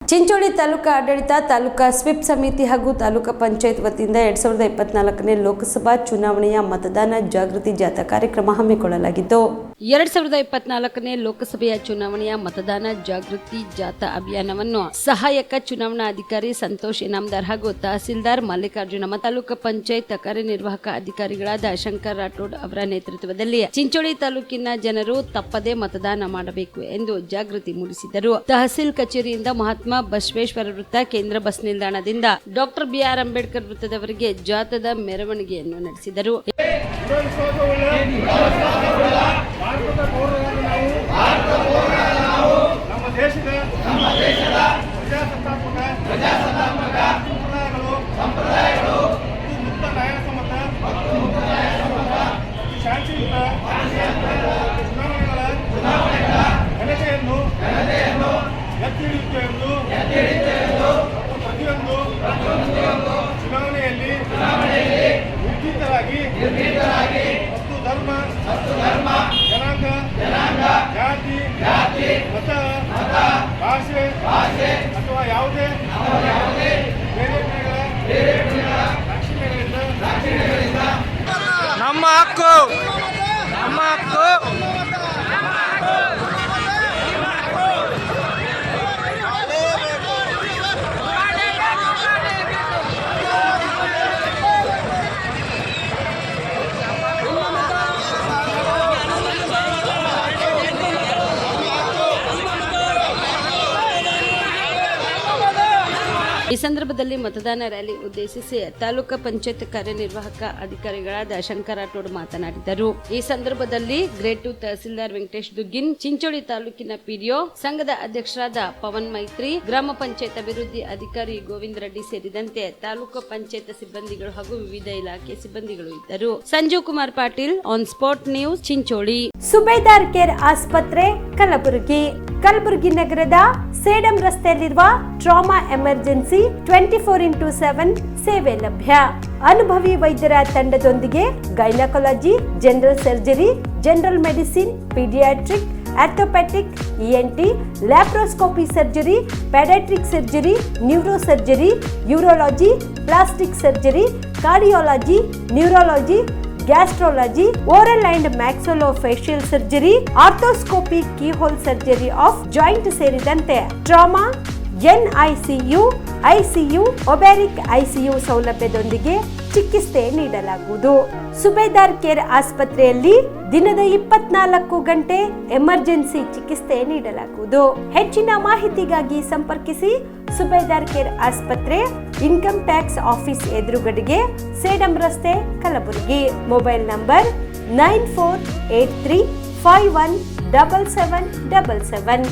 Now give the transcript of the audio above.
ಚಿಂಚೋಳಿ ತಾಲೂಕಾ ಆಡಳಿತ, ತಾಲೂಕಾ ಸ್ವೀಪ್ ಸಮಿತಿ ಹಾಗೂ ತಾಲೂಕಾ ಪಂಚಾಯತ್ ವತಿಯಿಂದ 2024ನೇ ಲೋಕಸಭಾ ಚುನಾವಣೆಯ ಮತದಾನ ಜಾಗೃತಿ ಜಾಥಾ ಕಾರ್ಯಕ್ರಮ ಹಮ್ಮಿಕೊಳ್ಳಲಾಗಿತ್ತು. 2024ನೇ ಲೋಕಸಭೆಯ ಚುನಾವಣೆಯ ಮತದಾನ ಜಾಗೃತಿ ಜಾಥಾ ಅಭಿಯಾನವನ್ನು ಸಹಾಯಕ ಚುನಾವಣಾಧಿಕಾರಿ ಸಂತೋಷ್ ಇನಾಮದಾರ್ ಹಾಗೂ ತಹಸೀಲ್ದಾರ್ ಮಲ್ಲಿಕಾರ್ಜುನ ತಾಲೂಕಾ ಪಂಚಾಯತ್ ಕಾರ್ಯನಿರ್ವಾಹಕ ಅಧಿಕಾರಿಗಳಾದ ಶಂಕರ್ ರಾಠೋಡ್ ಅವರ ನೇತೃತ್ವದಲ್ಲಿ ಚಿಂಚೋಳಿ ತಾಲೂಕಿನ ಜನರು ತಪ್ಪದೇ ಮತದಾನ ಮಾಡಬೇಕು ಎಂದು ಜಾಗೃತಿ ಮೂಡಿಸಿದರು. ತಹಸೀಲ್ ಕಚೇರಿಯಿಂದ ಮಹಾತ್ಮ ಬಸವೇಶ್ವರ ವೃತ್ತ, ಕೇಂದ್ರ ಬಸ್ ನಿಲ್ದಾಣದಿಂದ ಡಾಕ್ಟರ್ ಬಿ.ಆರ್. ಅಂಬೇಡ್ಕರ್ ವೃತ್ತದವರೆಗೆ ಜಾಥಾದ ಮೆರವಣಿಗೆಯನ್ನು ನಡೆಸಿದರು. ಚುನಾವಣೆಯಲ್ಲಿ ನಿರ್ಭೀತರಾಗಿ ಮತ್ತು ಧರ್ಮ, ಜನಾಂಗ, ಜಾತಿ, ಮತ, ಭಾಷೆ ಅಥವಾ ಯಾವುದೇ ಬೇರೆ ದಾಕ್ಷಿಣ್ಯಗಳಿಂದ ನಮ್ಮ ಹಕ್ಕು ಈ ಸಂದರ್ಭದಲ್ಲಿ ಮತದಾನ ರ್ಯಾಲಿ ಉದ್ದೇಶಿಸಿ ತಾಲೂಕಾ ಪಂಚಾಯತ್ ಕಾರ್ಯನಿರ್ವಾಹಕ ಅಧಿಕಾರಿಗಳಾದ ಶಂಕರ್ ರಾಠೋಡ್ ಮಾತನಾಡಿದರು. ಈ ಸಂದರ್ಭದಲ್ಲಿ ಗ್ರೇಡ್ 2 ತಹಸೀಲ್ದಾರ್ ವೆಂಕಟೇಶ್ ದುಗ್ಗಿನ್, ಚಿಂಚೋಳಿ ತಾಲೂಕಿನ ಪಿಡಿಒ, ಸಂಘದ ಅಧ್ಯಕ್ಷರಾದ ಪವನ್ ಮೈತ್ರಿ, ಗ್ರಾಮ ಪಂಚಾಯತ್ ಅಭಿವೃದ್ಧಿ ಅಧಿಕಾರಿ ಗೋವಿಂದ ರೆಡ್ಡಿ ಸೇರಿದಂತೆ ತಾಲೂಕಾ ಪಂಚಾಯತ್ ಸಿಬ್ಬಂದಿಗಳು ಹಾಗೂ ವಿವಿಧ ಇಲಾಖೆ ಸಿಬ್ಬಂದಿಗಳು ಇದ್ದರು. Sanjeev Kumar Patil, on spot news, Chincholi. Subedar care ಆಸ್ಪತ್ರೆ, ಕಲಬುರಗಿ ನಗರದ ಸೇಡಂ ರಸ್ತೆಯಲ್ಲಿರುವ ಟ್ರಾಮಾ ಎಮರ್ಜೆನ್ಸಿ 24x7 ಸೇವೆ ಲಭ್ಯ. ಅನುಭವಿ ವೈದ್ಯರ ತಂಡದೊಂದಿಗೆ gynaecology, general surgery, general medicine, paediatric, orthopaedic, ENT, laparoscopy surgery, paediatric surgery, neuro surgery, urology, plastic surgery, cardiology, neurology, gastrology, oral and maxillofacial surgery, arthroscopy, keyhole surgery of joint ಸೇರಿದಂತೆ trauma, NICU, ICU, ಒಬ್ಯಾರಿಕ್ ICU ಸೌಲಭ್ಯದೊಂದಿಗೆ ಚಿಕಿತ್ಸೆ ನೀಡಲಾಗುವುದು. ಸುಬೇದಾರ್ care ಆಸ್ಪತ್ರೆಯಲ್ಲಿ ದಿನದ 24 ಗಂಟೆ emergency ಚಿಕಿತ್ಸೆ ನೀಡಲಾಗುವುದು. ಹೆಚ್ಚಿನ ಮಾಹಿತಿಗಾಗಿ ಸಂಪರ್ಕಿಸಿ ಸುಬೇದಾರ್ ಕೇರ್ ಆಸ್ಪತ್ರೆ, ಇನ್ಕಮ್ ಟ್ಯಾಕ್ಸ್ ಆಫೀಸ್ ಎದುರುಗಡೆಗೆ, ಸೇಡಂ ರಸ್ತೆ, ಕಲಬುರಗಿ. Mobile number 9483517777.